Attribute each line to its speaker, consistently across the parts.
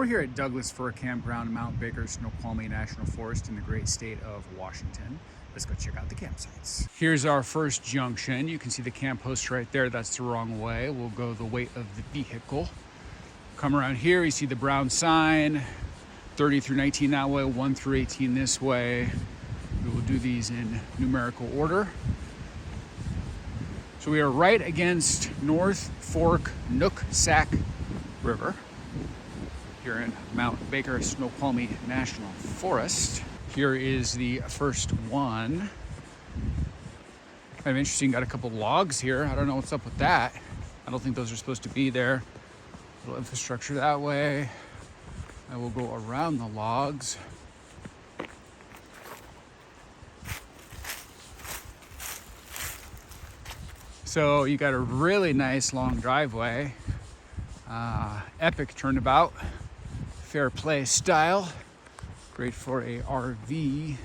Speaker 1: We're here at Douglas Fir Campground, Mount Baker-Snoqualmie National Forest in the great state of Washington. Let's go check out the campsites. Here's our first junction. You can see the camp host right there. That's the wrong way. We'll go the weight of the vehicle. Come around here, you see the brown sign, 30 through 19 that way, 1 through 18 this way. We will do these in numerical order. So we are right against North Fork Nooksack River here in Mount Baker-Snoqualmie National Forest. Here is the first one. Kind of interesting, got a couple logs here. I don't know what's up with that. I don't think those are supposed to be there. Little infrastructure that way. I will go around the logs. So you got a really nice long driveway. Epic turnabout. Fair play style. Great for a RV.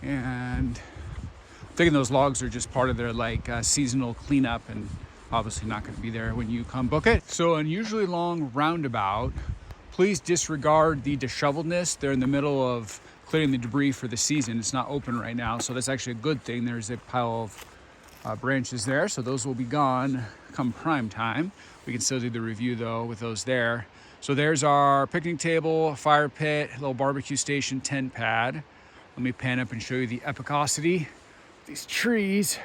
Speaker 1: And I'm thinking those logs are just part of their seasonal cleanup and obviously not going to be there when you come book it. So unusually long roundabout. Please disregard the disheveledness. They're in the middle of clearing the debris for the season. It's not open right now, so that's actually a good thing. There's a pile of branches there, so those will be gone come prime time. We can still do the review though with those there. So there's our picnic table, fire pit, little barbecue station, tent pad. Let me pan up and show you the epicosity of these trees.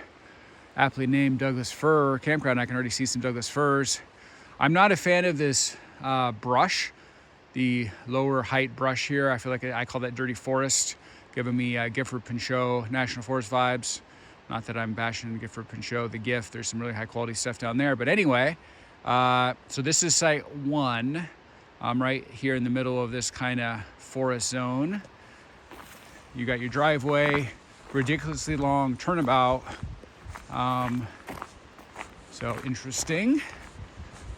Speaker 1: Aptly named Douglas Fir Campground. I can already see some Douglas firs. I'm not a fan of this brush, the lower height brush here. I feel like I call that dirty forest, giving me Gifford Pinchot National Forest vibes. Not that I'm bashing Gifford Pinchot, the gift. There's some really high quality stuff down there. But anyway, so this is site 1. I'm right here in the middle of this kind of forest zone. You got your driveway, ridiculously long turnabout. So interesting.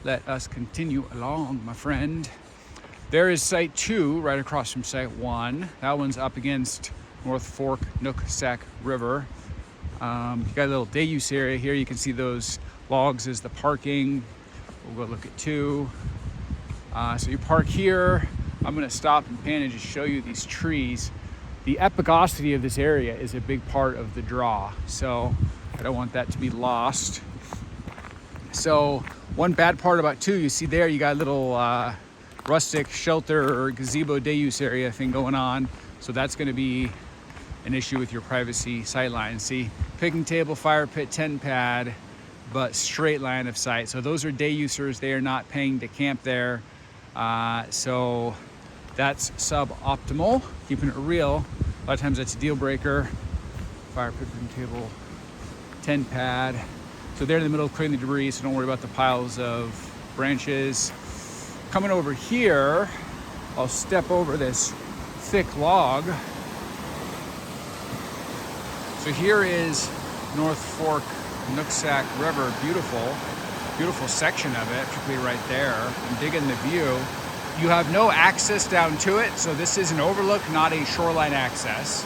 Speaker 1: Let us continue along, my friend. There is site 2 right across from site 1. That one's up against North Fork Nooksack River. You got a little day use area here. You can see those logs as the parking. We'll go look at 2. So you park here. I'm gonna stop and pan and just show you these trees. The epicosity of this area is a big part of the draw, so I don't want that to be lost. So one bad part about 2, you see there, you got a little rustic shelter or gazebo day use area thing going on. So that's gonna be an issue with your privacy sightline. See, picnic table, fire pit, tent pad, but straight line of sight. So those are day users. They are not paying to camp there. So that's suboptimal. Keeping it real, a lot of times that's a deal breaker. Fire pit, picnic table, tent pad. So they're in the middle of clearing the debris, so don't worry about the piles of branches. Coming over here, I'll step over this thick log. So here is North Fork Nooksack River. Beautiful section of it, particularly right there. I'm digging the view. You have no access down to it, so this is an overlook, not a shoreline access.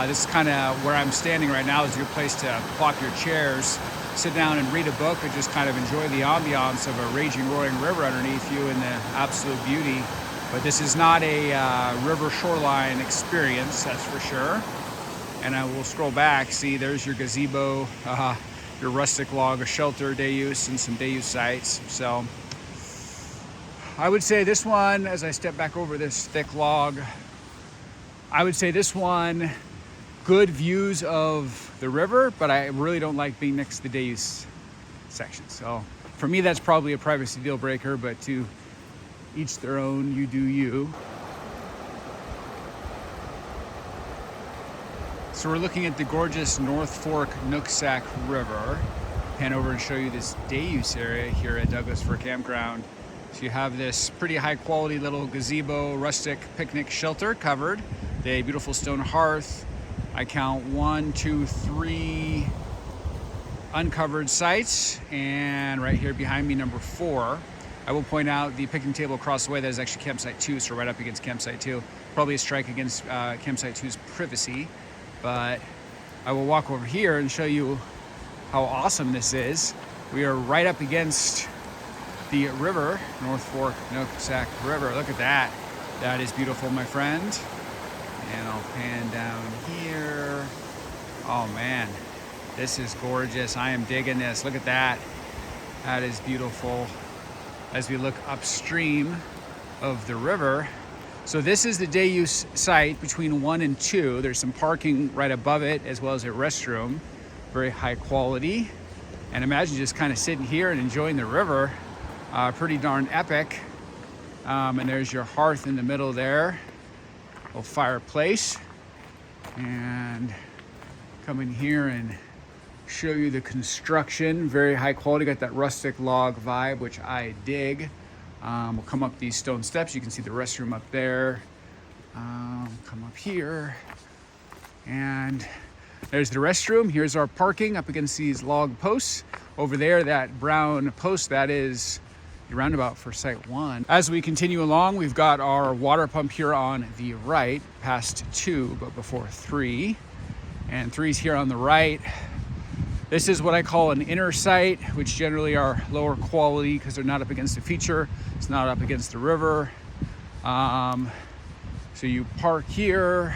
Speaker 1: This is kind of where I'm standing right now. Is a good place to plop your chairs, sit down and read a book, or just kind of enjoy the ambiance of a raging, roaring river underneath you and the absolute beauty. But this is not a river shoreline experience, that's for sure. And I will scroll back, see there's your gazebo, your rustic log, a shelter day use, and some day use sites. So I would say this one, as I step back over this thick log, I would say this one, good views of the river, but I really don't like being next to the day use section. So for me, that's probably a privacy deal breaker, but to each their own, you do you. So we're looking at the gorgeous North Fork Nooksack River. Pan over and show you this day use area here at Douglas Fir Campground. So you have this pretty high quality little gazebo, rustic picnic shelter covered. A beautiful stone hearth. I count 1, 2, 3 uncovered sites, and right here behind me, number 4. I will point out the picnic table across the way, that is actually campsite 2, so right up against campsite 2. Probably a strike against campsite 2's privacy. But I will walk over here and show you how awesome this is. We are right up against the river, North Fork Nooksack River. Look at that. That is beautiful, my friend. And I'll pan down here. Oh man, this is gorgeous. I am digging this. Look at that. That is beautiful. As we look upstream of the river. So this is the day use site between 1 and 2. There's some parking right above it, as well as a restroom. Very high quality. And imagine just kind of sitting here and enjoying the river. Pretty darn epic. And there's your hearth in the middle there. Little fireplace. And come in here and show you the construction. Very high quality. Got that rustic log vibe, which I dig. We'll come up these stone steps. You can see the restroom up there. Come up here. And there's the restroom. Here's our parking up against these log posts. Over there, that brown post, that is the roundabout for Site 1. As we continue along, we've got our water pump here on the right, past 2, but before 3. And 3's here on the right. This is what I call an inner site, which generally are lower quality because they're not up against a feature. It's not up against the river. So you park here,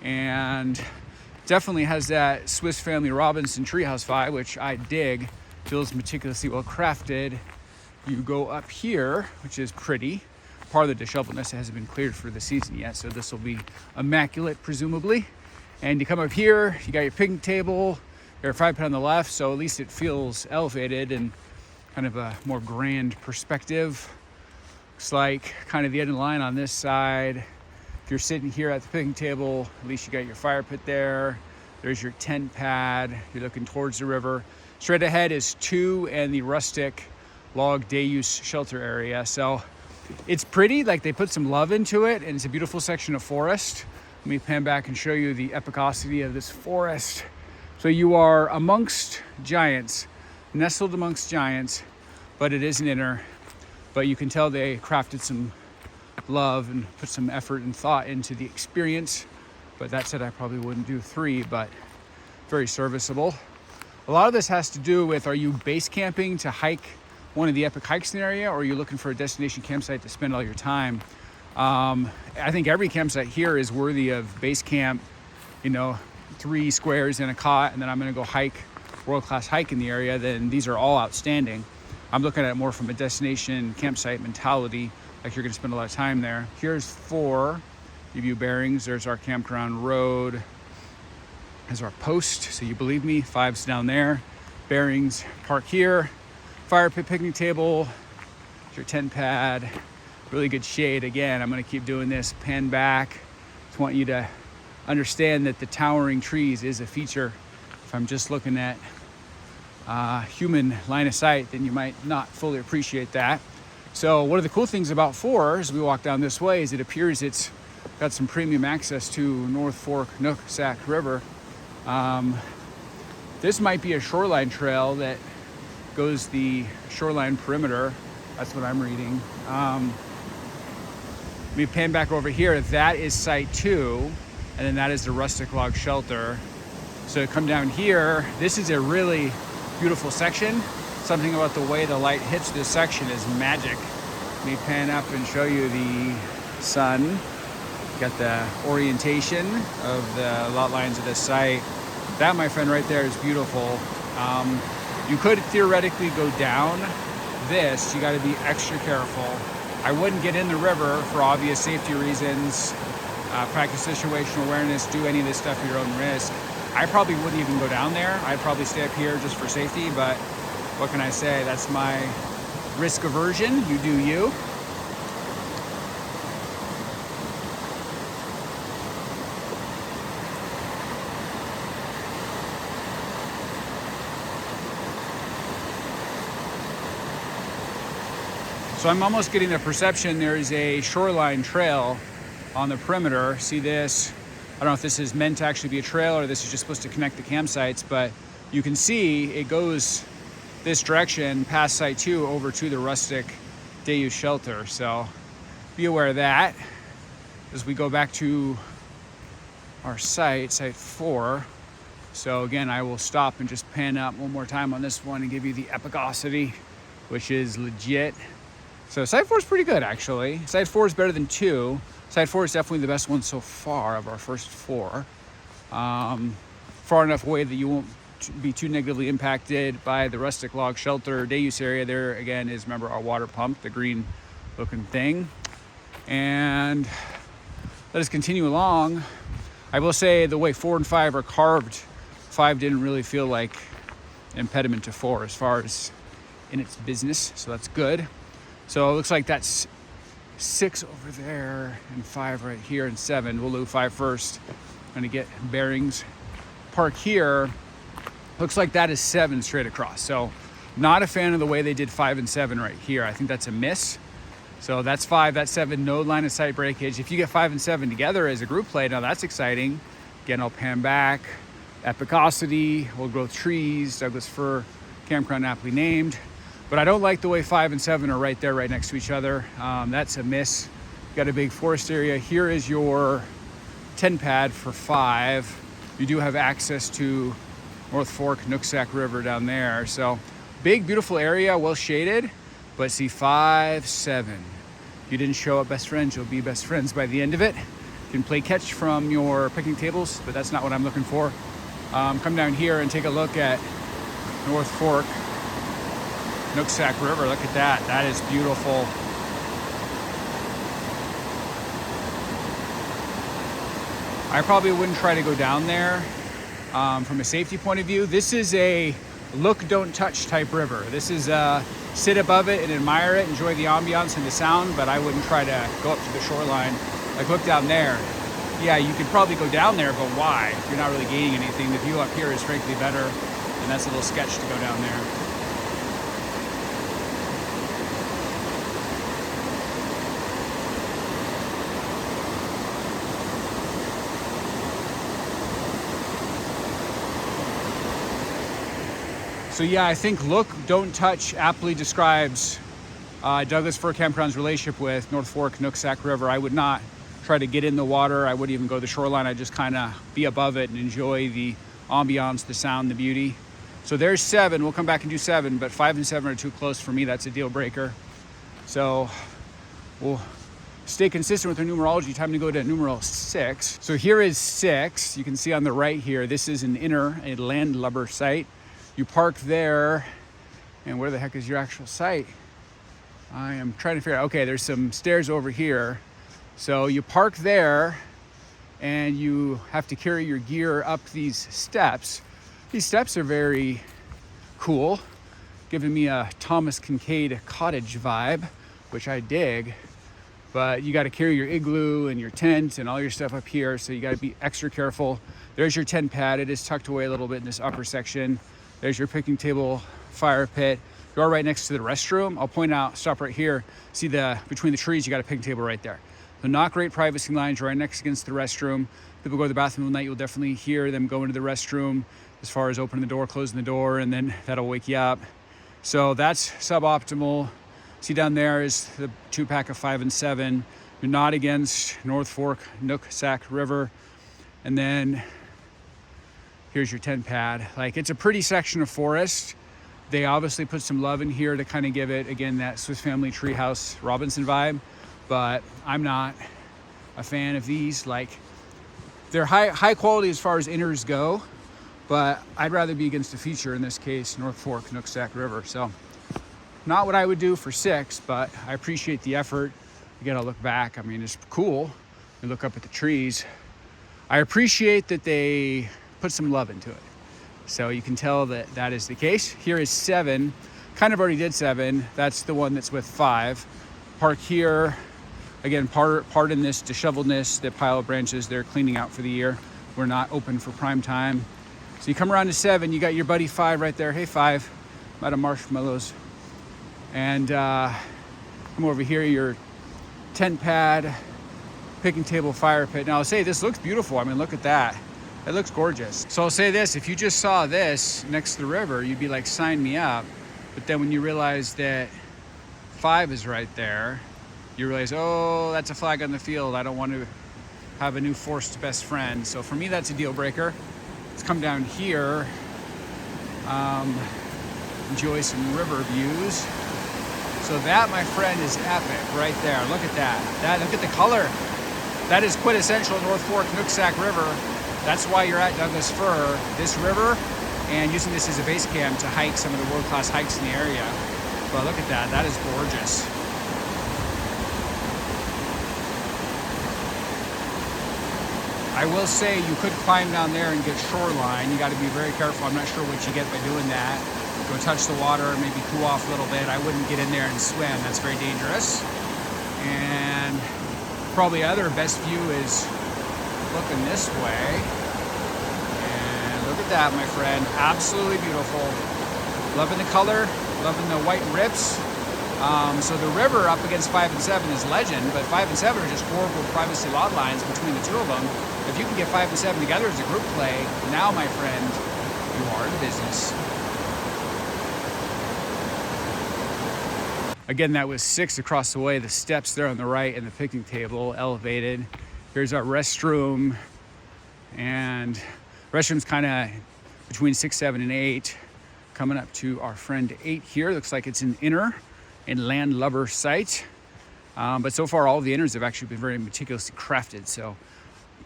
Speaker 1: and definitely has that Swiss Family Robinson treehouse vibe, which I dig. Feels meticulously well crafted. You go up here, which is pretty. Part of the dishevelness hasn't been cleared for the season yet, so this will be immaculate, presumably. And you come up here, you got your picnic table, your fire pit on the left, so at least it feels elevated and kind of a more grand perspective. Looks like kind of the end of the line on this side. If you're sitting here at the picnic table, at least you got your fire pit there. There's your tent pad. You're looking towards the river. Straight ahead is 2 and the Rustic log day use shelter area. So it's pretty, like they put some love into it, and it's a beautiful section of forest. Let me pan back and show you the epicosity of this forest. So you are amongst giants, nestled amongst giants, but it is an inner. But you can tell they crafted some love and put some effort and thought into the experience. But that said, I probably wouldn't do 3, but very serviceable. A lot of this has to do with, are you base camping to hike one of the epic hikes in the area, or are you looking for a destination campsite to spend all your time? I think every campsite here is worthy of base camp, 3 squares and a cot, and then I'm gonna go hike, world-class hike in the area. Then these are all outstanding. I'm looking at it more from a destination campsite mentality, like you're gonna spend a lot of time there. Here's 4, give you bearings. There's our campground road. There's our post, so you believe me. 5's down there. Bearings, park here. Fire pit, picnic table. There's your tent pad. Really good shade. Again, I'm gonna keep doing this, pan back. Just want you to understand that the towering trees is a feature. If I'm just looking at human line of sight, then you might not fully appreciate that. So one of the cool things about 4, as we walk down this way, is it appears it's got some premium access to North Fork Nooksack River. This might be a shoreline trail that goes the shoreline perimeter. That's what I'm reading. Let me pan back over here. That is Site 2, and then that is the Rustic log shelter. So come down here. This is a really beautiful section. Something about the way the light hits this section is magic. Let me pan up and show you the sun. Got the orientation of the lot lines of the site. That, my friend, right there is beautiful. You could theoretically go down this. You got to be extra careful. I wouldn't get in the river for obvious safety reasons. Practice situational awareness, do any of this stuff at your own risk. I probably wouldn't even go down there. I'd probably stay up here just for safety, but what can I say? That's my risk aversion. You do you. So I'm almost getting the perception there is a shoreline trail on the perimeter. See this? I don't know if this is meant to actually be a trail or this is just supposed to connect the campsites, but you can see it goes this direction past Site 2 over to the Rustic day use shelter. So be aware of that as we go back to our site, Site 4. So again, I will stop and just pan up one more time on this one and give you the epicosity which is legit. So site 4 is pretty good, actually. Site 4 is better than 2. Site 4 is definitely the best one so far of our first 4. Far enough away that you won't be too negatively impacted by the Rustic log shelter day use area. There again is, remember, our water pump, the green looking thing. And let us continue along. I will say the way 4 and 5 are carved, 5 didn't really feel like an impediment to 4 as far as in its business, so that's good. So it looks like that's 6 over there and 5 right here and 7. We'll do 5 first. I'm gonna get bearings. Park here. Looks like that is 7 straight across. So not a fan of the way they did 5 and 7 right here. I think that's a miss. So that's 5, that's 7, no line of sight breakage. If you get 5 and 7 together as a group play, now that's exciting. Again, I'll pan back. Epicosity, old growth trees, Douglas Fir Campground aptly named. But I don't like the way 5 and 7 are right there, right next to each other. That's a miss. Got a big forest area. Here is your 10 pad for 5. You do have access to North Fork, Nooksack River down there. So big, beautiful area, well shaded. But see, 5, 7. If you didn't show up best friends, you'll be best friends by the end of it. You can play catch from your picnic tables, but that's not what I'm looking for. Come down here and take a look at North Fork, Nooksack River. Look at that. That is beautiful. I probably wouldn't try to go down there from a safety point of view. This is a look, don't touch type river. This is sit above it and admire it, enjoy the ambiance and the sound, but I wouldn't try to go up to the shoreline. Like, look down there. Yeah, you could probably go down there, but why? You're not really gaining anything. The view up here is frankly better, and that's a little sketch to go down there. So yeah, I think look, don't touch aptly describes Douglas Fir Campground's relationship with North Fork, Nooksack River. I would not try to get in the water. I wouldn't even go to the shoreline. I'd just kind of be above it and enjoy the ambiance, the sound, the beauty. So there's 7. We'll come back and do 7, but 5 and 7 are too close for me. That's a deal breaker. So we'll stay consistent with our numerology. Time to go to numeral 6. So here is 6. You can see on the right here, this is a landlubber site. You park there, and where the heck is your actual site? I am trying to figure out, okay, there's some stairs over here. So you park there, and you have to carry your gear up these steps. These steps are very cool, giving me a Thomas Kincaid cottage vibe, which I dig. But you gotta carry your igloo and your tent and all your stuff up here, so you gotta be extra careful. There's your tent pad. It is tucked away a little bit in this upper section. There's your picnic table, fire pit. You are right next to the restroom. I'll point out, stop right here. See between the trees, you got a picnic table right there. So not great privacy lines right next against the restroom. People go to the bathroom at night, you'll definitely hear them go into the restroom as far as opening the door, closing the door, and then that'll wake you up. So that's suboptimal. See down there is the 2-pack of 5 and 7. You're not against North Fork, Nooksack River. And then here's your 10 pad. Like, it's a pretty section of forest. They obviously put some love in here to kind of give it, again, that Swiss Family Treehouse Robinson vibe, but I'm not a fan of these. Like, they're high quality as far as inners go, but I'd rather be against a feature, in this case, North Fork, Nooksack River. So not what I would do for 6, but I appreciate the effort. Again, I'll look back. I mean, it's cool. You look up at the trees. I appreciate that they put some love into it. So you can tell that that is the case. Here is 7. Kind of already did 7. That's the one that's with 5. Park here. Again, pardon this disheveledness, the pile of branches they're cleaning out for the year. We're not open for prime time. So you come around to 7, you got your buddy 5 right there. Hey 5, I'm out of marshmallows. And come over here, your tent pad, picnic table, fire pit. Now I'll say this looks beautiful. I mean, look at that. It looks gorgeous. So I'll say this, if you just saw this next to the river, you'd be like, sign me up. But then when you realize that 5 is right there, you realize, oh, that's a flag on the field. I don't want to have a new forced best friend. So for me, that's a deal breaker. Let's come down here, enjoy some river views. So that, my friend, is epic right there. Look at that. Look at the color. That is quintessential North Fork Nooksack River. That's why you're at Douglas Fir, this river, and using this as a base camp to hike some of the world-class hikes in the area. But look at that. That is gorgeous. I will say you could climb down there and get shoreline. You got to be very careful. I'm not sure what you get by doing that. Go touch the water, maybe cool off a little bit. I wouldn't get in there and swim. That's very dangerous. And probably other best view is looking this way. And look at that, my friend. Absolutely beautiful. Loving the color, loving the white rips. So the river up against 5 and 7 is legend, but 5 and 7 are just horrible privacy lot lines between the two of them. If you can get 5 and 7 together as a group play, now, my friend, you are in business. Again, that was 6 across the way. The steps there on the right and the picnic table elevated. Here's our restroom, and restroom's kind of between 6, 7, and 8. Coming up to our friend 8 here. Looks like it's an inner and landlubber site. But so far, all of the inners have actually been very meticulously crafted. So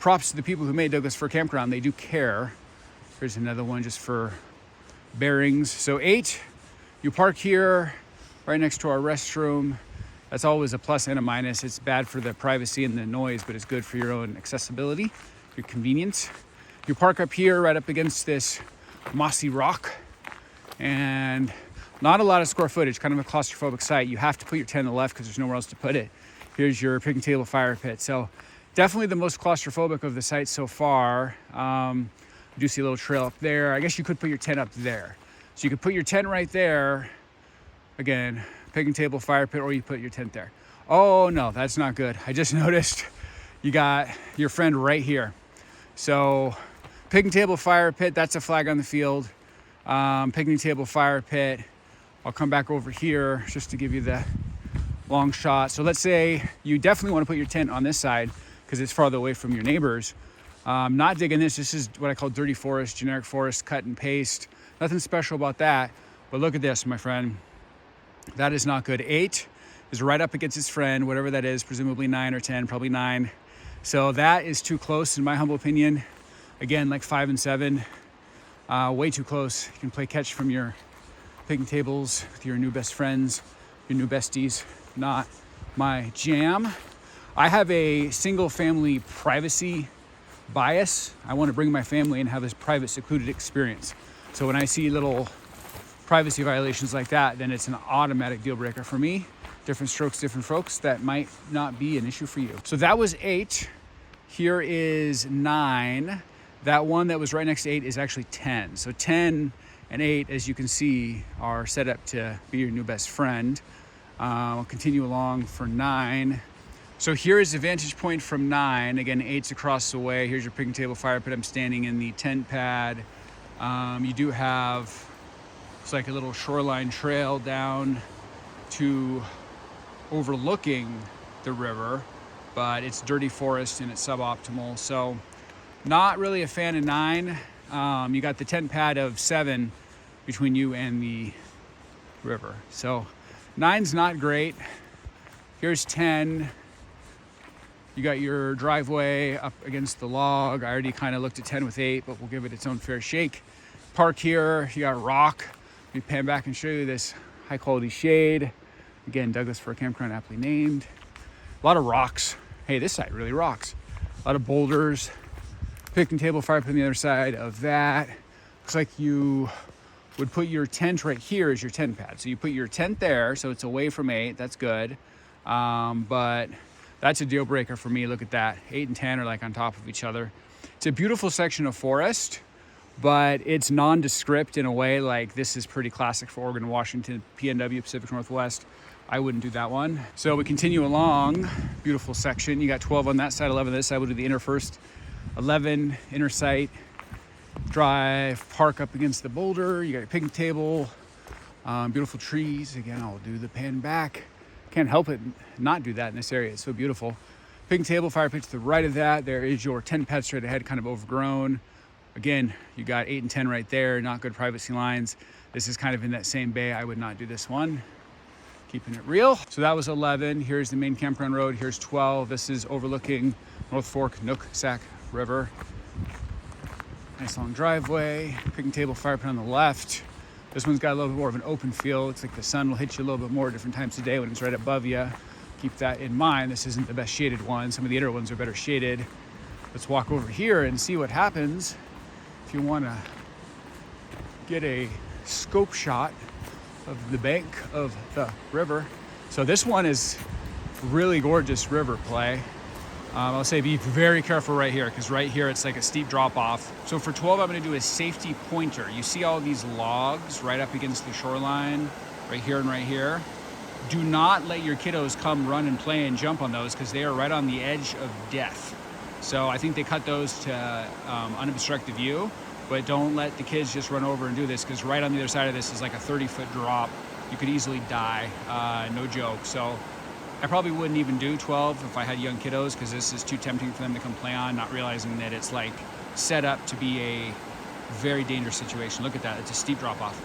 Speaker 1: props to the people who made Douglas Fir Campground. They do care. Here's another one just for bearings. So 8, you park here right next to our restroom. That's always a plus and a minus. It's bad for the privacy and the noise, but it's good for your own accessibility, your convenience. You park up here right up against this mossy rock, and not a lot of square footage, kind of a claustrophobic site. You have to put your tent on the left because there's nowhere else to put it. Here's your picnic table fire pit. So definitely the most claustrophobic of the sites so far. You do see a little trail up there. I guess you could put your tent up there. So you could put your tent right there. Again, picnic table fire pit, or you put your tent there. Oh no, that's not good. I just noticed you got your friend right here. So picnic table fire pit, that's a flag on the field. Picnic table fire pit. I'll come back over here just to give you the long shot. So let's say you definitely want to put your tent on this side because it's farther away from your neighbors. Not digging this. This is what I call dirty forest, generic forest, cut and paste. Nothing special about that. But look at this, my friend. That is not good. 8 is right up against its friend, whatever that is, presumably 9 or 10, probably 9. So that is too close, in my humble opinion. Again, like 5 and 7, way too close. You can play catch from your picnic tables with your new best friends, your new besties. Not my jam. I have a single family privacy bias. I want to bring my family and have this private, secluded experience. So when I see little privacy violations like that, then it's an automatic deal breaker for me. Different strokes, different folks. That might not be an issue for you. So that was 8. Here is 9. That one that was right next to 8 is actually 10. So 10 and 8, as you can see, are set up to be your new best friend. I'll continue along for 9. So here is the vantage point from 9. Again, 8's across the way. Here's your picnic table fire pit. I'm standing in the tent pad. You do have, it's like a little shoreline trail down to overlooking the river, but it's dirty forest and it's suboptimal. So not really a fan of 9. You got the tent pad of 7 between you and the river. So 9's not great. Here's 10. You got your driveway up against the log. I already kind of looked at 10 with 8, but we'll give it its own fair shake. Park here, you got rock. Let me pan back and show you this high quality shade. Again, Douglas Fir Campground, aptly named. A lot of rocks. Hey, this side really rocks. A lot of boulders. Picnic table fire pit on the other side of that. Looks like you would put your tent right here as your tent pad. So you put your tent there, so it's away from 8. That's good. But that's a deal breaker for me. Look at that. 8 and 10 are like on top of each other. It's a beautiful section of forest, but it's nondescript in a way. Like, this is pretty classic for Oregon, Washington, PNW, Pacific Northwest. I wouldn't do that one. So we continue along. Beautiful section. You got 12 on that side, 11 on this side. We'll do the inner first. 11, inner site. Drive, park up against the boulder. You got your picnic table. Beautiful trees. Again, I'll do the pan back. Can't help it not do that in this area. It's so beautiful. Picnic table, fire pit to the right of that. There is your tent pad straight ahead, kind of overgrown. Again, you got 8 and 10 right there. Not good privacy lines. This is kind of in that same bay. I would not do this one. keeping it real. So that was 11. Here's the main campground road. Here's 12. This is overlooking North Fork Nooksack River. Nice long driveway, picnic table, fire pit on the left. This one's got a little bit more of an open feel. Looks like the sun will hit you a little bit more different times of day when it's right above you. Keep that in mind. This isn't the best shaded one. Some of the inner ones are better shaded. Let's walk over here and see what happens if you want to get a scope shot of the bank of the river. So this one is really gorgeous river play. I'll say be very careful right here, because right here it's like a steep drop off. So for 12, I'm going to do a safety pointer. You see all these logs right up against the shoreline, right here and right here. Do not let your kiddos come run and play and jump on those, because they are right on the edge of death. So I think they cut those to unobstructed view, but don't let the kids just run over and do this, because right on the other side of this is like a 30-foot drop. You could easily die, no joke. So I probably wouldn't even do 12 if I had young kiddos, because this is too tempting for them to come play on, not realizing that it's like set up to be a very dangerous situation. Look at that, it's a steep drop off.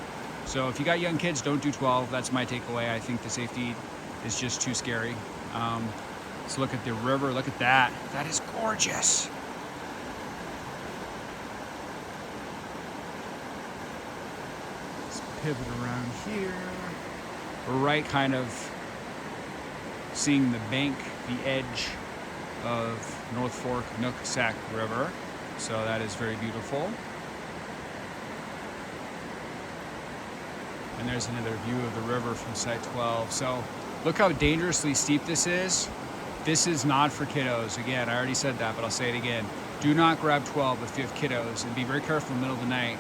Speaker 1: So if you got young kids, don't do 12. That's my takeaway. I think the safety is just too scary. Let's look at the river. Look at that. That is gorgeous. Let's pivot around here. We're right kind of seeing the bank, the edge of North Fork Nooksack River. So that is very beautiful. And there's another view of the river from site 12. So look how dangerously steep this is. This is not for kiddos. Again, I already said that, but I'll say it again. Do not grab 12 if you have kiddos, and be very careful in the middle of the night.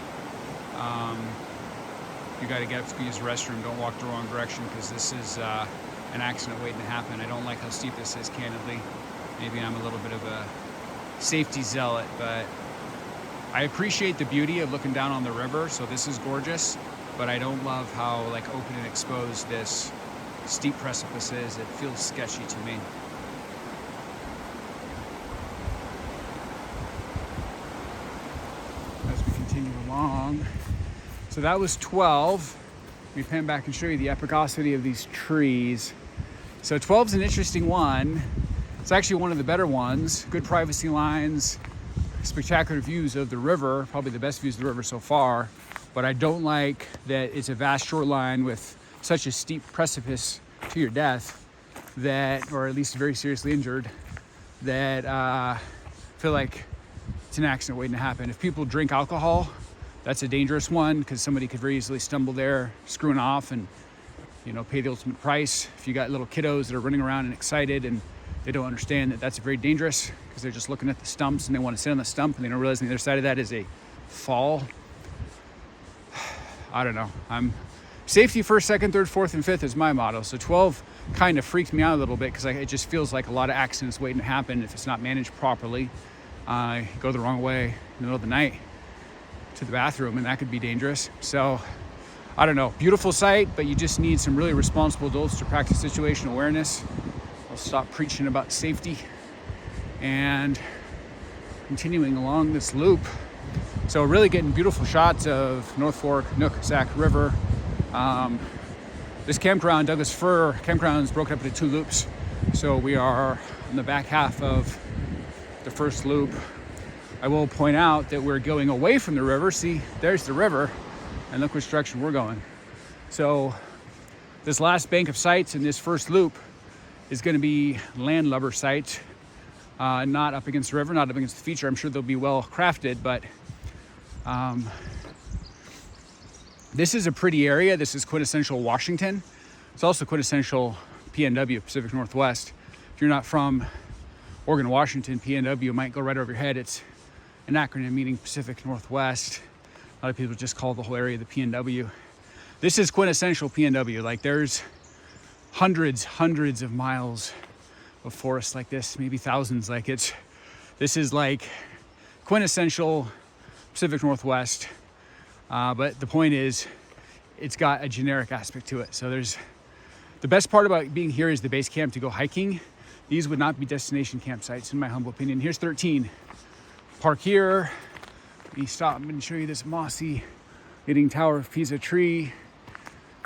Speaker 1: You got to get up to use the restroom. Don't walk the wrong direction, because this is an accident waiting to happen. I don't like how steep this is, candidly. Maybe I'm a little bit of a safety zealot, but I appreciate the beauty of looking down on the river. So this is gorgeous, but I don't love how like open and exposed this steep precipice is. It feels sketchy to me. As we continue along, so that was 12. Let me pan back and show you the epicosity of these trees. So 12 is an interesting one. It's actually one of the better ones. Good privacy lines, spectacular views of the river, probably the best views of the river so far. But I don't like that it's a vast shoreline with such a steep precipice to your death, that, or at least very seriously injured, that I feel like it's an accident waiting to happen. If people drink alcohol, that's a dangerous one, because somebody could very easily stumble there, screwing off, and pay the ultimate price. If you got little kiddos that are running around and excited and they don't understand that that's very dangerous, because they're just looking at the stumps and they want to sit on the stump and they don't realize on the other side of that is a fall. I don't know. I'm safety first, second, third, fourth, and fifth is my motto. So 12 kind of freaked me out a little bit, because it just feels like a lot of accidents waiting to happen if it's not managed properly. Go the wrong way in the middle of the night to the bathroom, and that could be dangerous. So I don't know. Beautiful sight, but you just need some really responsible adults to practice situational awareness. I'll stop preaching about safety and continuing along this loop. So really getting beautiful shots of North Fork Nooksack River. This campground, Douglas Fir Campground, is broken up into 2 loops. So we are in the back half of the first loop. I will point out that we're going away from the river. See, there's the river, and look which direction we're going. So this last bank of sites in this first loop is going to be landlubber site, not up against the river, not up against the feature. I'm sure they'll be well crafted, but this is a pretty area. This is quintessential Washington. It's also quintessential PNW, Pacific Northwest. If you're not from Oregon, Washington, PNW might go right over your head. It's an acronym meaning Pacific Northwest. A lot of people just call the whole area the PNW. This is quintessential PNW. Like, there's hundreds of miles of forest like this, maybe thousands. This is like quintessential Pacific Northwest. But the point is, it's got a generic aspect to it. So the best part about being here is the base camp to go hiking. These would not be destination campsites, in my humble opinion. Here's 13. Park here. Let me stop and show you this mossy Leaning Tower of Pisa tree.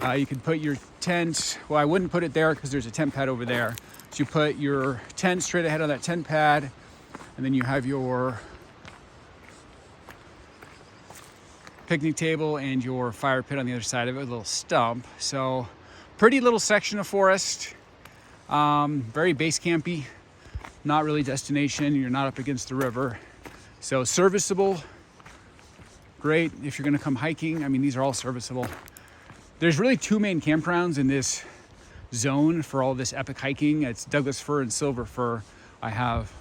Speaker 1: You can put your tent, well, I wouldn't put it there because there's a tent pad over there. So you put your tent straight ahead on that tent pad, and then you have your picnic table and your fire pit on the other side of it, a little stump. So pretty little section of forest, very base campy, not really destination. You're not up against the river. So serviceable, great if you're gonna come hiking. I mean, these are all serviceable. There's really two main campgrounds in this zone for all this epic hiking. It's Douglas Fir and Silver Fir. I have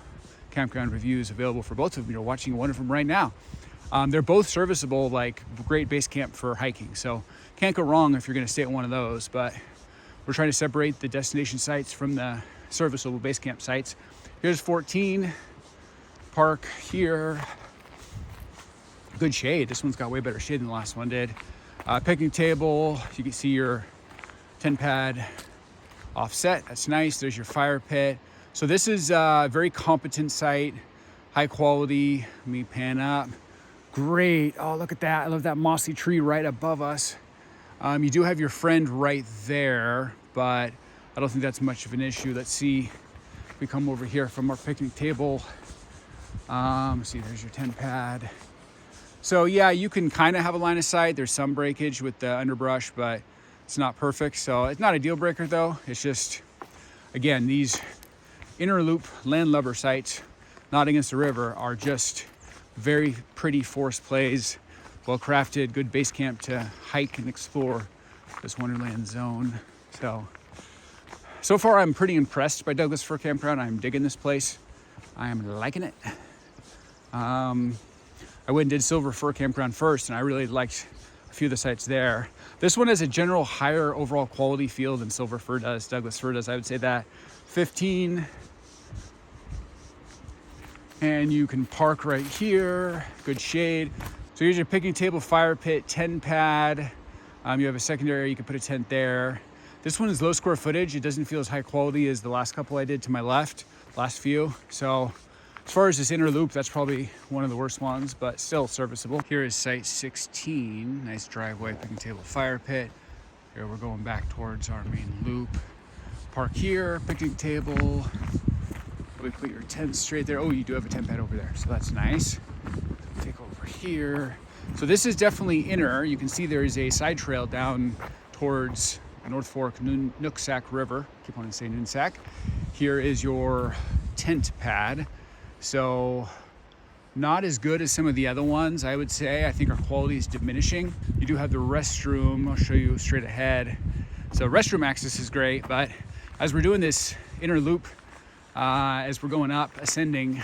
Speaker 1: campground reviews available for both of them. You're watching one of them right now. They're both serviceable, like great base camp for hiking. So can't go wrong if you're gonna stay at one of those, but we're trying to separate the destination sites from the serviceable base camp sites. Here's 14, park here. Good shade. This one's got way better shade than the last one did. Picnic table, you can see your tent pad offset. That's nice. There's your fire pit. So this is a very competent site, high quality. Let me pan up. Great. Oh, look at that. I love that mossy tree right above us. You do have your friend right there, but I don't think that's much of an issue. Let's see if we come over here from our picnic table. See, there's your tent pad. So yeah, you can kind of have a line of sight. There's some breakage with the underbrush, but it's not perfect. So it's not a deal breaker though. It's just, again, these inner loop landlubber sites, not against the river, are just very pretty forest plays, well crafted, good base camp to hike and explore this Wonderland zone. So far I'm pretty impressed by Douglas Fir Campground. I'm digging this place. I am liking it. I went and did Silver Fir Campground first, and I really liked a few of the sites there. This one has a general higher overall quality feel than Silver Fir does, Douglas Fir does. I would say that. 15. And you can park right here, good shade. So here's your picnic table, fire pit, tent pad. You have a secondary, you can put a tent there. This one is low square footage. It doesn't feel as high quality as the last couple I did to my left, last few. So as far as this inner loop, that's probably one of the worst ones, but still serviceable. Here is site 16, nice driveway, picnic table, fire pit. Here we're going back towards our main loop. Park here, picnic table. We put your tent straight there. Oh, you do have a tent pad over there, so that's nice. Take over here. So this is definitely inner. You can see there is a side trail down towards North Fork Nooksack River. Keep on saying Nooksack. Here is your tent pad. So not as good as some of the other ones, I would say. I think our quality is diminishing. You do have the restroom. I'll show you straight ahead. So restroom access is great, but as we're doing this inner loop, as we're going up, ascending,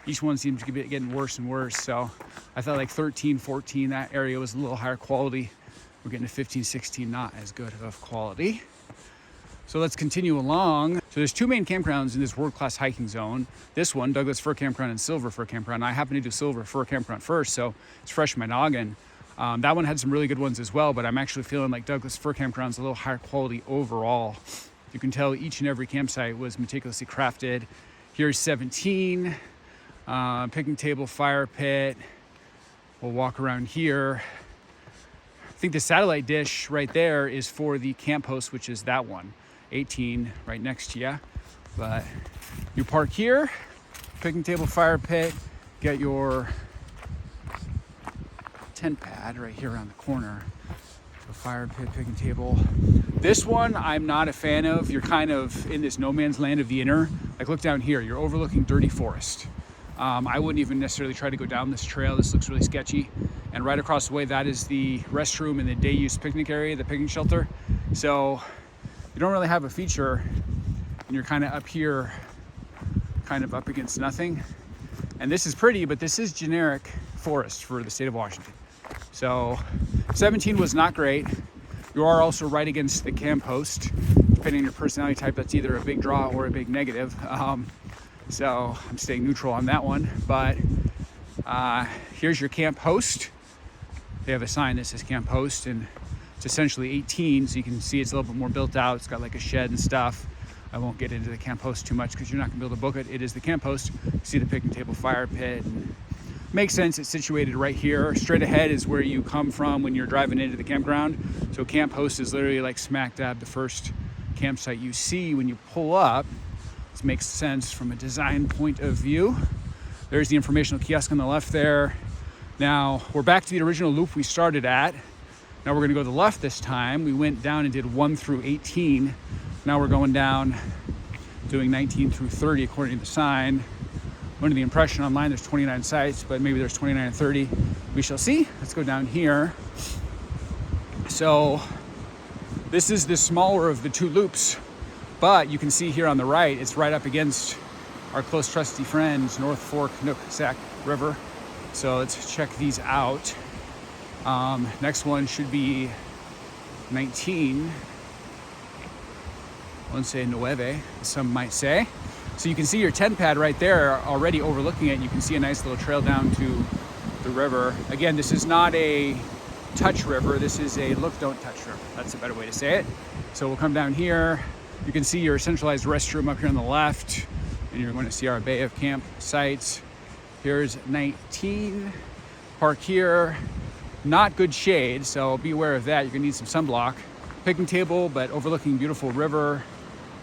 Speaker 1: each one seems to be getting worse and worse. So I thought like 13, 14, that area was a little higher quality. We're getting to 15, 16, not as good of quality. So let's continue along. So there's two main campgrounds in this world-class hiking zone. This one, Douglas Fir Campground and Silver Fir Campground. I happen to do Silver Fir Campground first, so it's fresh in my noggin. That one had some really good ones as well, but I'm actually feeling like Douglas Fir Campground's a little higher quality overall. You can tell each and every campsite was meticulously crafted. Here's 17, picnic table, fire pit. We'll walk around here. I think the satellite dish right there is for the camp host, which is that one, 18, right next to you. But you park here, picnic table, fire pit, get your tent pad right here around the corner. So fire pit, picnic table. This one I'm not a fan of. You're kind of in this no man's land of the inner. Like look down here, you're overlooking dirty forest. I wouldn't even necessarily try to go down this trail. This looks really sketchy. And right across the way, that is the restroom and the day use picnic area, the picnic shelter. So you don't really have a feature, and you're kind of up here, kind of up against nothing. And this is pretty, but this is generic forest for the state of Washington. So 17 was not great. You are also right against the camp host. Depending on your personality type, that's either a big draw or a big negative. So I'm staying neutral on that one. But here's your camp host. They have a sign that says camp host, and it's essentially 18, so you can see it's a little bit more built out. It's got like a shed and stuff. I won't get into the camp host too much because you're not gonna be able to book it. It is the camp host. You see the picnic table, fire pit, and Makes sense, it's situated right here. Straight ahead is where you come from when you're driving into the campground. So Camp Host is literally like smack dab the first campsite you see when you pull up. This makes sense from a design point of view. There's the informational kiosk on the left there. Now we're back to the original loop we started at. Now we're gonna go to the left this time. We went down and did 1 through 18. Now we're going down, doing 19 through 30 according to the sign. Under the impression online there's 29 sites, but maybe there's 29 and 30. We shall see. Let's go down here. So this is the smaller of the two loops, but you can see here on the right, it's right up against our close trusty friends, North Fork Nooksack River. So let's check these out. Next one should be 19. Once nueve, some might say. So you can see your tent pad right there already overlooking it. You can see a nice little trail down to the river. Again, this is not a touch river. This is a look, don't touch river. That's a better way to say it. So we'll come down here. You can see your centralized restroom up here on the left, and you're going to see our bay of camp sites. Here's 19. Park here. Not good shade, so be aware of that. You're gonna need some sunblock. Picnic table, but overlooking beautiful river.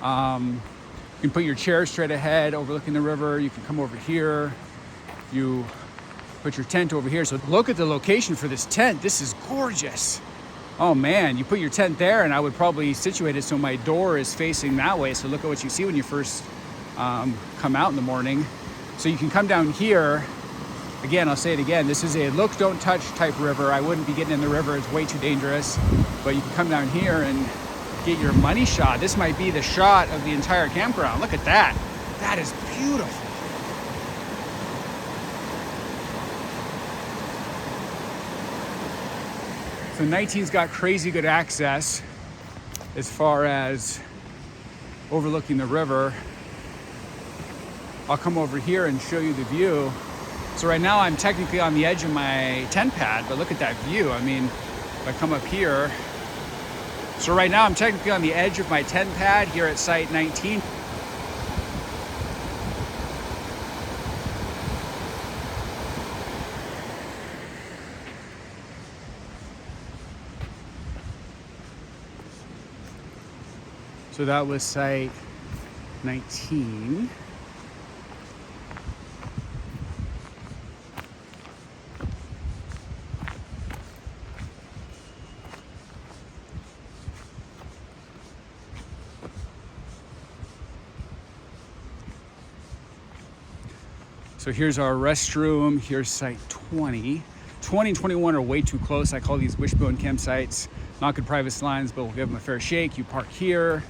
Speaker 1: You can put your chair straight ahead, overlooking the river. You can come over here. You put your tent over here. So look at the location for this tent. This is gorgeous. Oh man, you put your tent there, and I would probably situate it so my door is facing that way. So look at what you see when you first come out in the morning. So you can come down here. Again, I'll say it again. This is a look, don't touch type river. I wouldn't be getting in the river. It's way too dangerous. But you can come down here and get your money shot. This might be the shot of the entire campground. Look at that. That is beautiful. So 19's got crazy good access as far as overlooking the river. I'll come over here and show you the view. So right now I'm technically on the edge of my tent pad, but look at that view. I mean, if I come up here, so right now I'm technically on the edge of my tent pad here at site 19. So that was site 19. So here's our restroom. Here's site 20. 20 and 21 are way too close. I call these wishbone campsites. Not good privacy lines, but we'll give them a fair shake. You park here.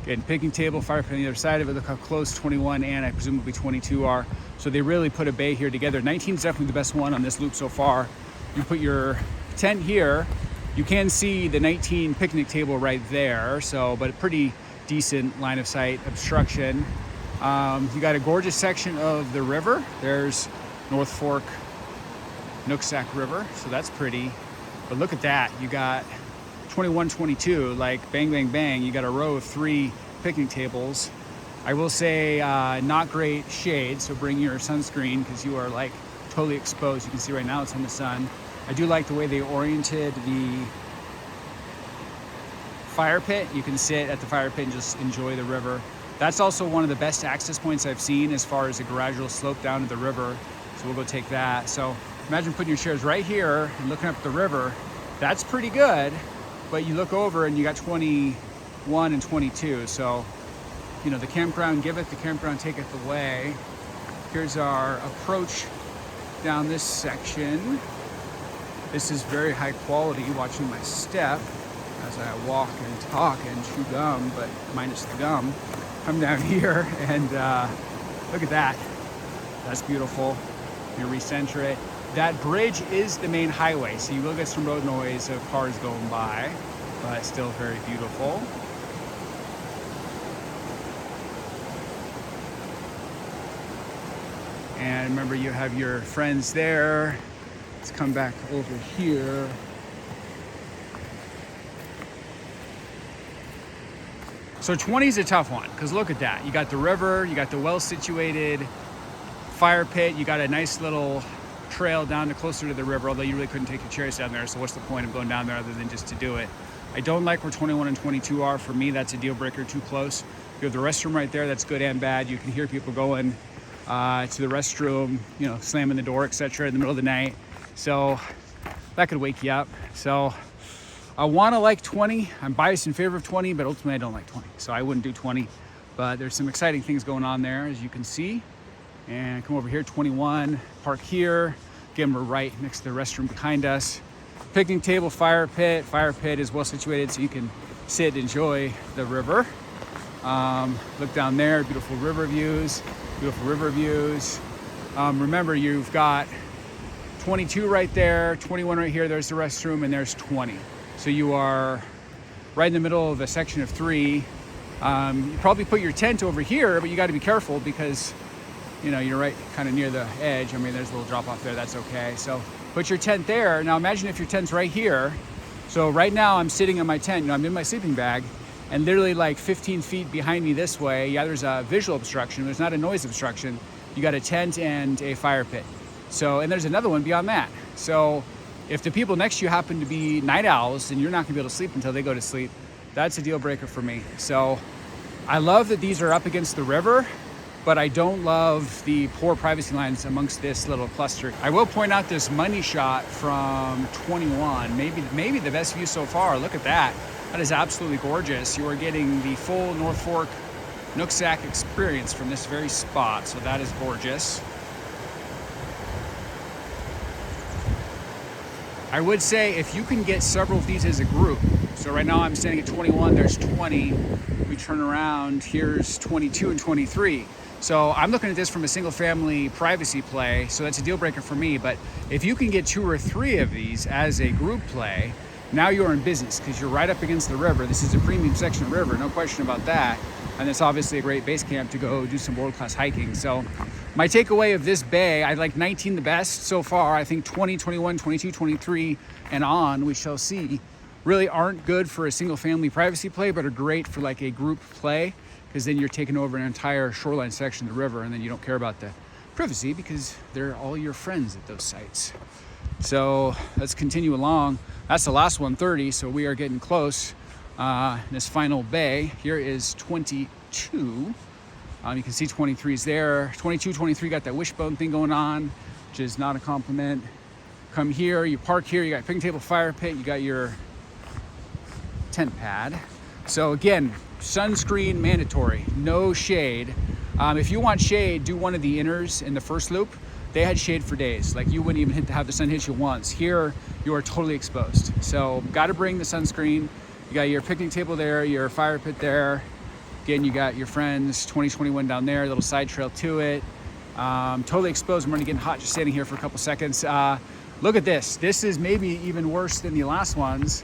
Speaker 1: Again, picnic table, fire pit on the other side of it. Look how close 21 and I presumably 22 are. So they really put a bay here together. 19 is definitely the best one on this loop so far. You put your tent here. You can see the 19 picnic table right there. So, but a pretty decent line of sight obstruction. You got a gorgeous section of the river. There's North Fork Nooksack River, so that's pretty. But look at that, you got 21, 22, like bang, bang, bang. You got a row of 3 picnic tables. I will say not great shade, so bring your sunscreen because you are like totally exposed. You can see right now it's in the sun. I do like the way they oriented the fire pit. You can sit at the fire pit and just enjoy the river. That's also one of the best access points I've seen as far as a gradual slope down to the river. So we'll go take that. So imagine putting your chairs right here and looking up the river. That's pretty good, but you look over and you got 21 and 22. So, you know, the campground giveth, the campground taketh away. Here's our approach down this section. This is very high quality, watching my step as I walk and talk and chew gum, but minus the gum. Come down here and look at that. That's beautiful. You recenter it. That bridge is the main highway, so you will get some road noise of cars going by, but still very beautiful. And remember, you have your friends there. Let's come back over here. So 20 is a tough one, because look at that. You got the river, you got the well-situated fire pit, you got a nice little trail down to closer to the river, although you really couldn't take your chairs down there, so what's the point of going down there other than just to do it? I don't like where 21 and 22 are. For me, that's a deal breaker, too close. You have the restroom right there, that's good and bad. You can hear people going to the restroom, you know, slamming the door, etc. in the middle of the night. So that could wake you up. So I want to like 20. I'm biased in favor of 20, but ultimately I don't like 20. So I wouldn't do 20. But there's some exciting things going on there, as you can see. And come over here, 21, park here. Again, we're right next to the restroom behind us. Picnic table, fire pit. Fire pit is well situated so you can sit, enjoy the river. Look down there, beautiful river views, beautiful river views. Remember, you've got 22 right there, 21 right here, there's the restroom, and there's 20. So you are right in the middle of a section of 3. You probably put your tent over here, but you got to be careful because, you know, you're right kind of near the edge. I mean, there's a little drop off there, that's okay. So put your tent there. Now imagine if your tent's right here. So right now I'm sitting in my tent, you know, I'm in my sleeping bag, and literally like 15 feet behind me this way, yeah, there's a visual obstruction, there's not a noise obstruction. You got a tent and a fire pit. So, and there's another one beyond that. So if the people next to you happen to be night owls, then you're not gonna be able to sleep until they go to sleep. That's a deal breaker for me. So I love that these are up against the river, but I don't love the poor privacy lines amongst this little cluster. I will point out this money shot from 21, maybe the best view so far. Look at that. That is absolutely gorgeous. You are getting the full North Fork Nooksack experience from this very spot, so that is gorgeous. I would say if you can get several of these as a group, so right now I'm standing at 21, there's 20. We turn around, here's 22 and 23. So I'm looking at this from a single family privacy play, so that's a deal breaker for me. But if you can get 2 or 3 of these as a group play, now you're in business because you're right up against the river. This is a premium section of river, no question about that. And it's obviously a great base camp to go do some world-class hiking. So my takeaway of this bay, I like 19 the best so far. I think 20, 21, 22, 23, and on, we shall see, really aren't good for a single family privacy play, but are great for like a group play, because then you're taking over an entire shoreline section of the river, and then you don't care about the privacy because they're all your friends at those sites. So let's continue along. That's the last 130, so we are getting close. This final bay here is 22. You can see 23 is there. 22, 23 got that wishbone thing going on, which is not a compliment. Come here, you park here, you got picnic table, fire pit, you got your tent pad. So again, sunscreen mandatory, no shade. If you want shade, do one of the inners in the first loop. They had shade for days. Like you wouldn't even have the sun hit you once. Here, you are totally exposed. So got to bring the sunscreen. You got your picnic table there, your fire pit there. Again, you got your friends, 2021 down there, a little side trail to it. Totally exposed. I'm already getting hot just standing here for a couple seconds. Look at this. This is maybe even worse than the last ones.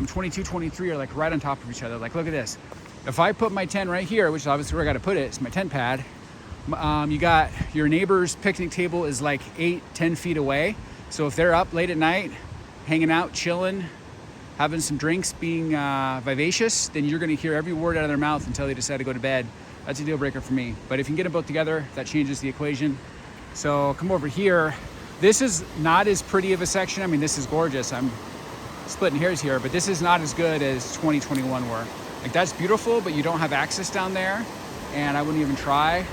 Speaker 1: 22, 23 are like right on top of each other. Like, look at this. If I put my tent right here, which is obviously where I got to put it, it's my tent pad. You got your neighbor's picnic table is like 8-10 feet away. So if they're up late at night, hanging out, chilling, having some drinks, being vivacious, then you're going to hear every word out of their mouth until they decide to go to bed. That's a deal breaker for me. But if you can get them both together, that changes the equation. So come over here. This is not as pretty of a section. I mean, this is gorgeous. I'm splitting hairs here, but this is not as good as 2021 were. Like, that's beautiful, but you don't have access down there, and I wouldn't even try.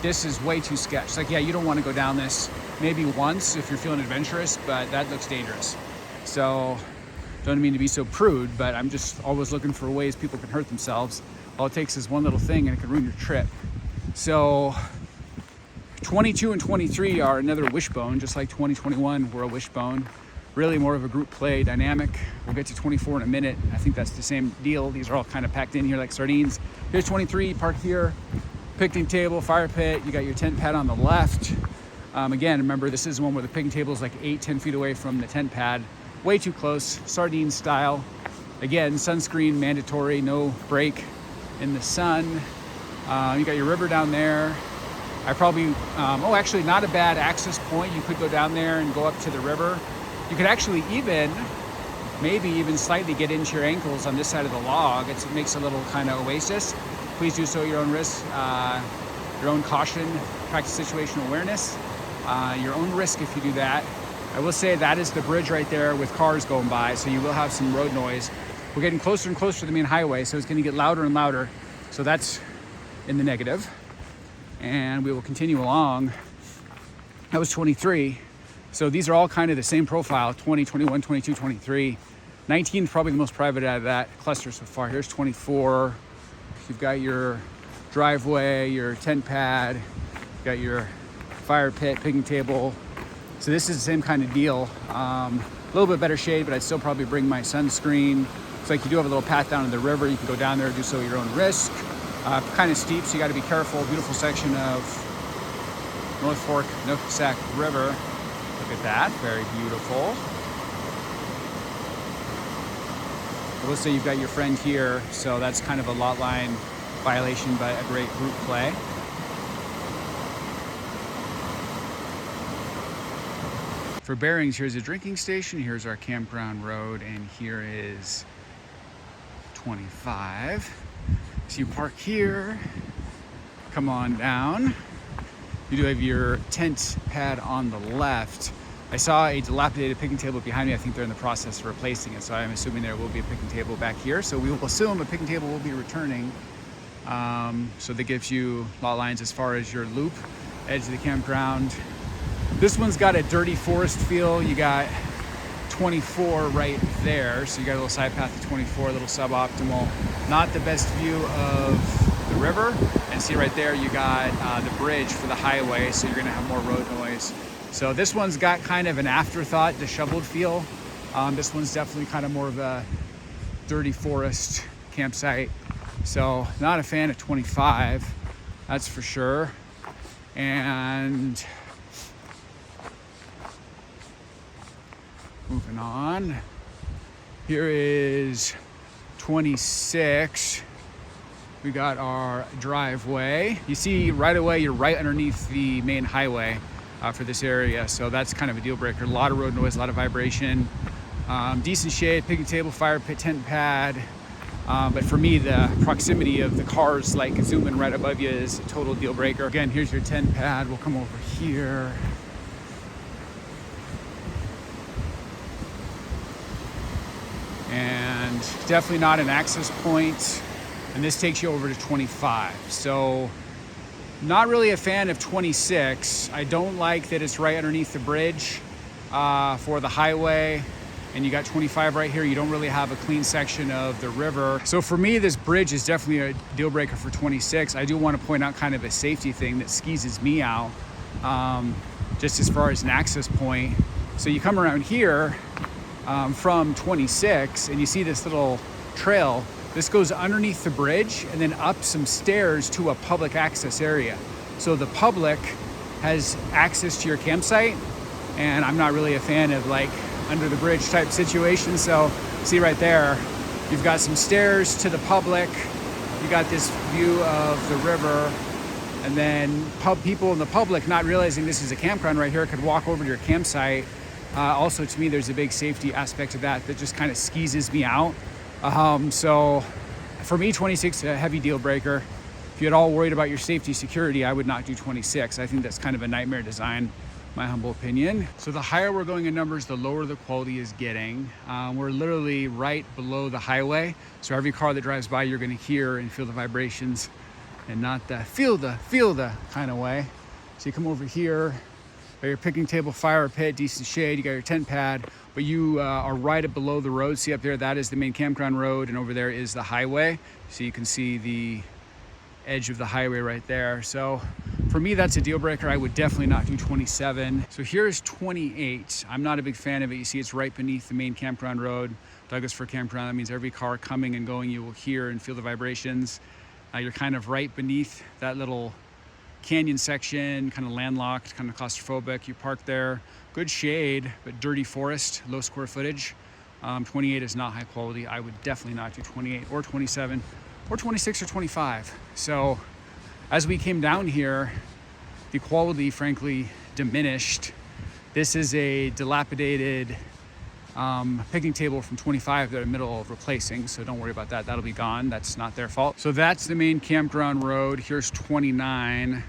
Speaker 1: This is way too sketch. Like, yeah, you don't want to go down this maybe once if you're feeling adventurous, but that looks dangerous. So don't mean to be so prude, but I'm just always looking for ways people can hurt themselves. All it takes is one little thing and it can ruin your trip. So 22 and 23 are another wishbone, just like 2021 were a wishbone. Really more of a group play dynamic. We'll get to 24 in a minute. I think that's the same deal. These are all kind of packed in here like sardines. Here's 23, park here. Picnic table, fire pit. You got your tent pad on the left. Again, remember, this is one where the picnic table is like 8-10 feet away from the tent pad. Way too close, sardine style. Again, sunscreen mandatory, no break in the sun. You got your river down there. I probably, actually not a bad access point. You could go down there and go up to the river. You could actually maybe even slightly get into your ankles on this side of the log. It makes a little kind of oasis. Please do so at your own risk, your own caution, practice situational awareness. Your own risk if you do that. I will say that is the bridge right there with cars going by, so you will have some road noise. We're getting closer and closer to the main highway, so it's going to get louder and louder. So that's in the negative. And we will continue along. That was 23. So these are all kind of the same profile, 20, 21, 22, 23. 19 is probably the most private out of that cluster so far. Here's 24. You've got your driveway, your tent pad, you've got your fire pit, picnic table. So this is the same kind of deal. A little bit better shade, but I'd still probably bring my sunscreen. It's like you do have a little path down to the river. You can go down there and do so at your own risk. Kind of steep, so you got to be careful. Beautiful section of North Fork Nooksack River. Look at that, very beautiful. Let's say you've got your friend here, so that's kind of a lot line violation, but a great group play. For bearings, here's a drinking station, here's our campground road, and here is 25. So you park here, come on down. You do have your tent pad on the left. I saw a dilapidated picnic table behind me. I think they're in the process of replacing it, so I'm assuming there will be a picnic table back here. So we will assume a picnic table will be returning. So that gives you lot lines as far as your loop, edge of the campground. This one's got a dirty forest feel. You got 24 right there, so you got a little side path to 24, a little suboptimal. Not the best view of the river, and see right there you got the bridge for the highway, so you're gonna have more road noise. So this one's got kind of an afterthought, disheveled feel. This one's definitely kind of more of a dirty forest campsite. So not a fan of 25, that's for sure. And moving on, here is 26. We got our driveway. You see right away, you're right underneath the main highway for this area. So that's kind of a deal breaker. A lot of road noise, a lot of vibration. Decent shade, picnic table, fire pit, tent pad. But for me, the proximity of the cars like zooming right above you is a total deal breaker. Again, here's your tent pad. We'll come over here. And definitely not an access point. And this takes you over to 25. So not really a fan of 26. I don't like that it's right underneath the bridge for the highway. And you got 25 right here. You don't really have a clean section of the river. So for me, this bridge is definitely a deal breaker for 26. I do want to point out kind of a safety thing that skeezes me out, just as far as an access point. So you come around here from 26 and you see this little trail. This goes underneath the bridge and then up some stairs to a public access area. So the public has access to your campsite, and I'm not really a fan of like under the bridge type situation. So see right there, you've got some stairs to the public, you got this view of the river, and then people in the public not realizing this is a campground right here could walk over to your campsite. Also, to me, there's a big safety aspect of that just kind of skeezes me out. So for me, 26 is a heavy deal breaker. If you're at all worried about your safety, security, I would not do 26. I think that's kind of a nightmare design, my humble opinion. So the higher we're going in numbers, the lower the quality is getting. We're literally right below the highway. So every car that drives by, you're gonna hear and feel the vibrations, and not the feel the kind of way. So you come over here, got your picnic table, fire pit, decent shade, you got your tent pad, but you are right below the road. See up there, that is the main campground road, and over there is the highway. So you can see the edge of the highway right there. So for me, that's a deal breaker. I would definitely not do 27. So here's 28. I'm not a big fan of it. You see it's right beneath the main campground road. Douglas Fir Campground, that means every car coming and going, you will hear and feel the vibrations. You're kind of right beneath that little canyon section, kind of landlocked, kind of claustrophobic. You park there, good shade, but dirty forest, low square footage. 28 is not high quality. I would definitely not do 28 or 27 or 26 or 25. So as we came down here, the quality frankly diminished. This is a dilapidated picnic table from 25 they're in the middle of replacing, so don't worry about that. That'll be gone. That's not their fault. So that's the main campground road. Here's 29.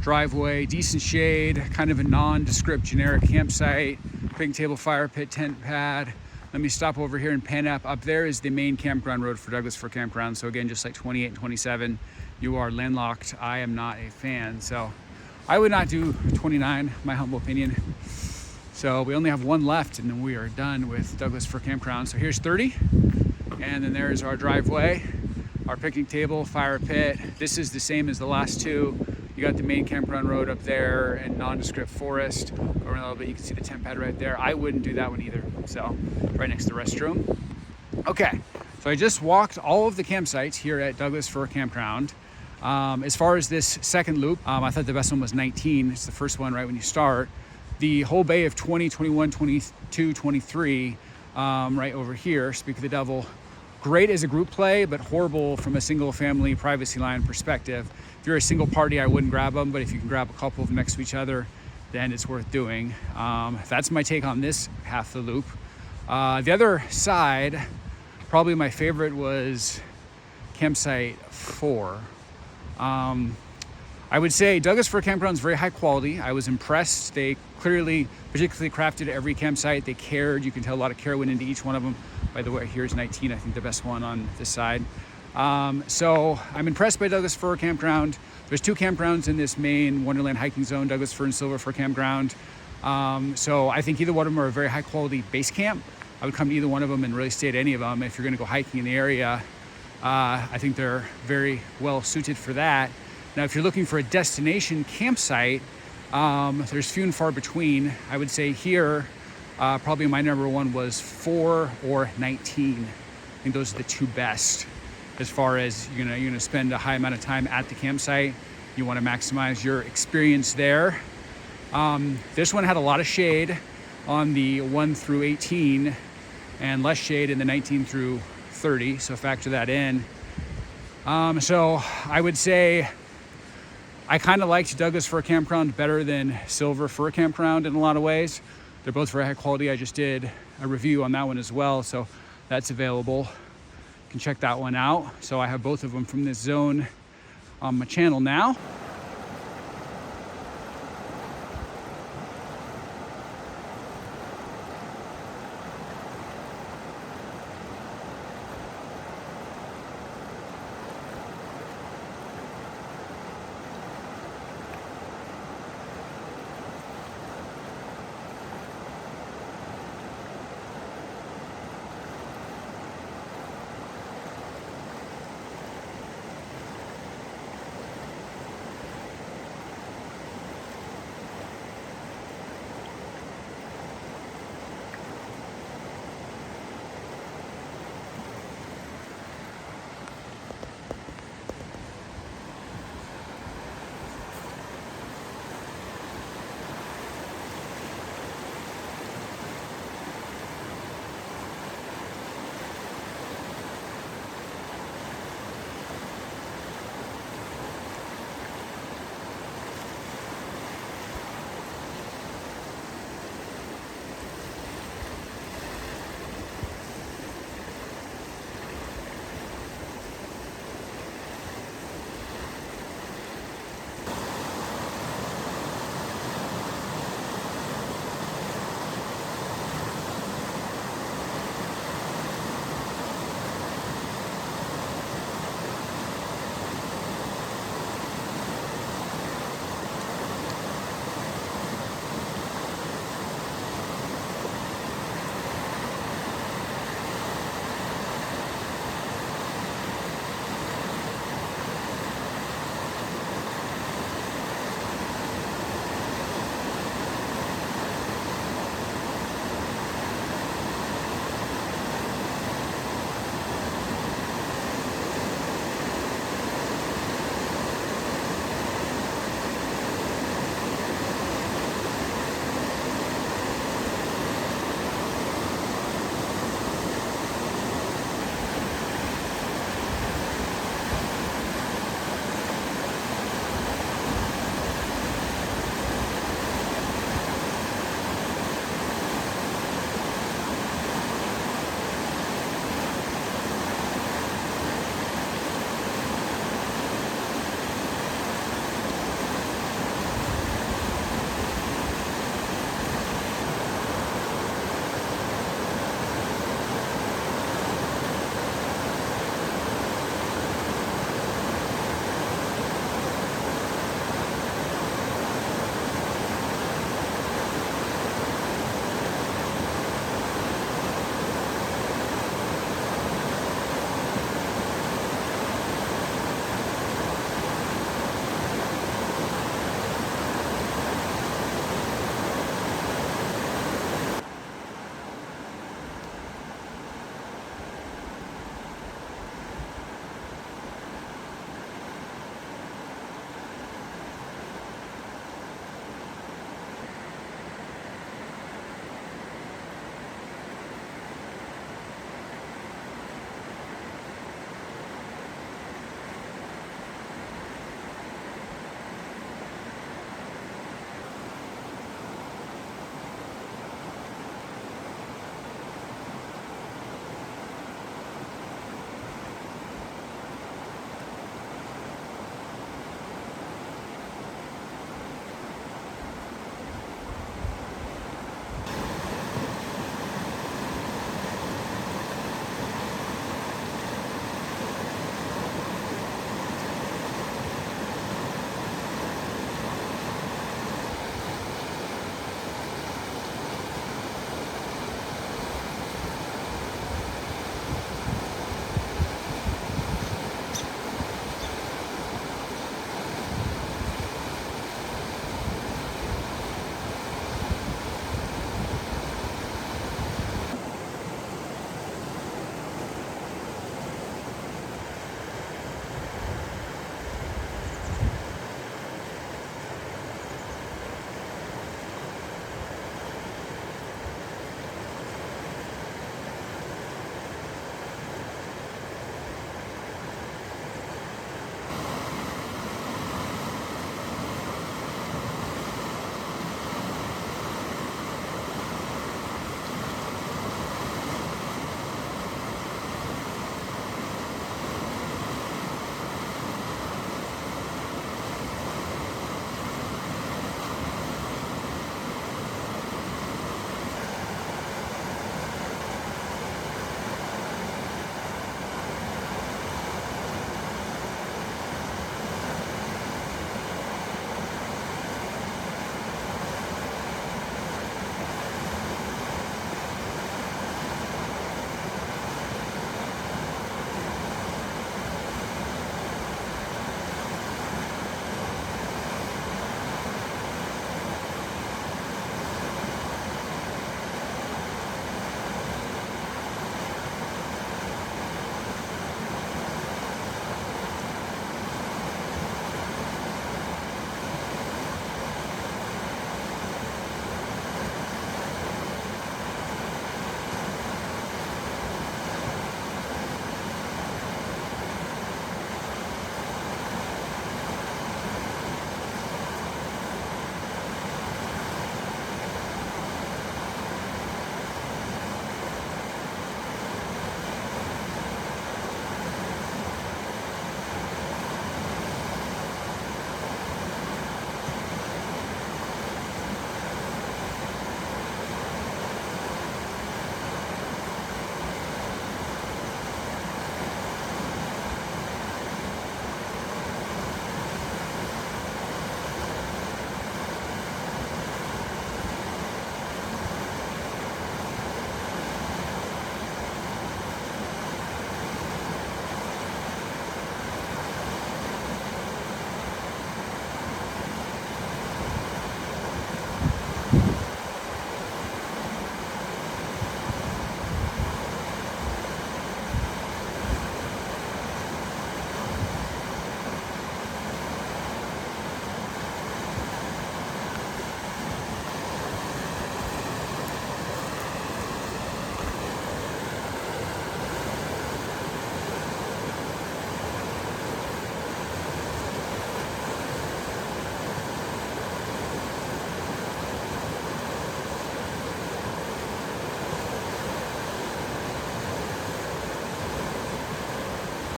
Speaker 1: driveway, decent shade, kind of a nondescript generic campsite, picnic table, fire pit, tent pad. Let me stop over here and pan up. Up there is the main campground road for Douglas Fir Campground. So again, just like 28 and 27, you are landlocked. I am not a fan, so I would not do 29, my humble opinion. So we only have one left and then we are done with Douglas Fir Campground. So here's 30, and then there's our driveway, our picnic table, fire pit. This is the same as the last two. You got the main campground road up there and nondescript forest. Over a little bit, you can see the tent pad right there. I wouldn't do that one either. So right next to the restroom. Okay, so I just walked all of the campsites here at Douglas Fir Campground. As far as this second loop, I thought the best one was 19. It's the first one right when you start. The whole bay of 20, 21, 22, 23, right over here, Speak of the Devil. Great as a group play, but horrible from a single family privacy line perspective. If you're a single party, I wouldn't grab them, but if you can grab a couple of them next to each other, then it's worth doing. That's my take on this half of the loop. The other side, probably my favorite was campsite 4. I would say Douglas Fir Campground is very high quality. I was impressed. They clearly, particularly crafted every campsite. They cared. You can tell a lot of care went into each one of them. By the way, here's 19, I think the best one on this side. So I'm impressed by Douglas Fir Campground. There's 2 campgrounds in this main Wonderland hiking zone, Douglas Fir and Silver Fir Campground. So I think either one of them are a very high quality base camp. I would come to either one of them and really stay at any of them. If you're gonna go hiking in the area, I think they're very well suited for that. Now, if you're looking for a destination campsite, there's few and far between. I would say here, probably my number one was 4 or 19. I think those are the 2 best. As far as you're gonna spend a high amount of time at the campsite, you want to maximize your experience there. This one had a lot of shade on the 1 through 18 and less shade in the 19 through 30, so factor that in. So I would say I kind of liked Douglas Fir Campground better than Silver Fir Campground in a lot of ways. They're both very high quality. I just did a review on that one as well, so that's available. You can check that one out. So I have both of them from this zone on my channel now.